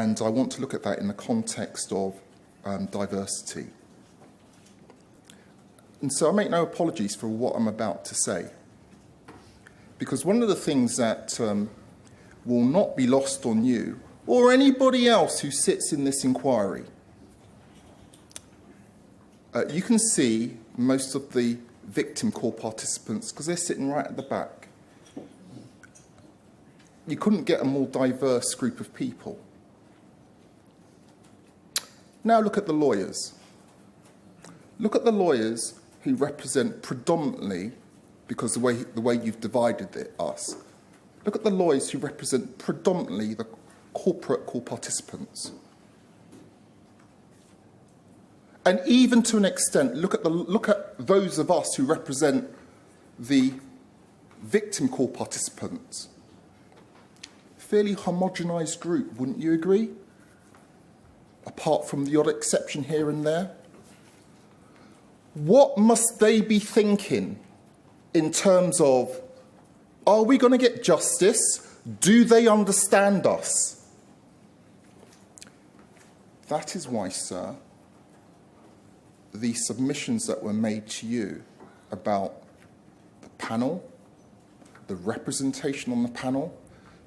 And I want to look at that in the context of diversity. And so I make no apologies for what I'm about to say, because one of the things that will not be lost on you or anybody else who sits in this inquiry, you can see most of the victim core participants because they're sitting right at the back. You couldn't get a more diverse group of people. Now look at the lawyers. Look at the lawyers who represent predominantly, because the way you've divided us, look at the lawyers who represent predominantly the corporate core participants. And even to an extent, look at those of us who represent the victim core participants. Fairly homogenised group, wouldn't you agree? Apart from the odd exception here and there. What must they be thinking in terms of, are we going to get justice? Do they understand us? That is why, sir, the submissions that were made to you about the panel, the representation on the panel,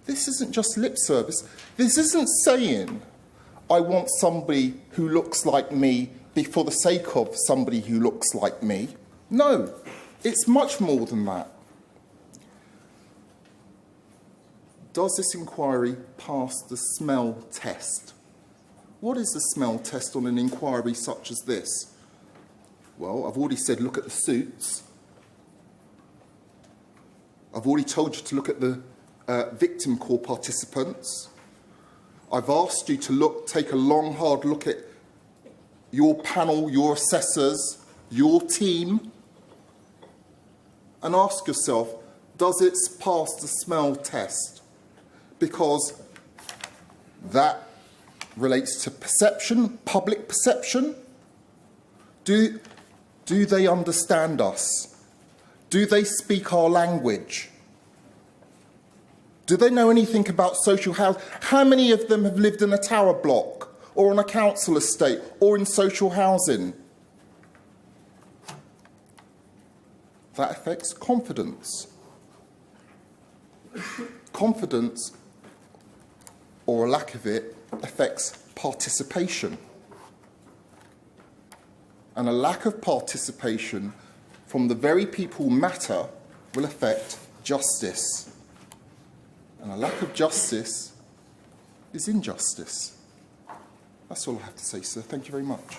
this isn't just lip service. This isn't saying, I want somebody who looks like me for the sake of somebody who looks like me. No, it's much more than that. Does this inquiry pass the smell test? What is the smell test on an inquiry such as this? Well, I've already said look at the suits. I've already told you to look at the victim core participants. I've asked you to take a long, hard look at your panel, your assessors, your team, and ask yourself, does it pass the smell test? Because that relates to perception, public perception. Do they understand us? Do they speak our language? Do they know anything about social housing? How many of them have lived in a tower block or on a council estate or in social housing? That affects confidence. Confidence, or a lack of it, affects participation. And a lack of participation from the very people who matter will affect justice. And a lack of justice is injustice. That's all I have to say, sir. Thank you very much.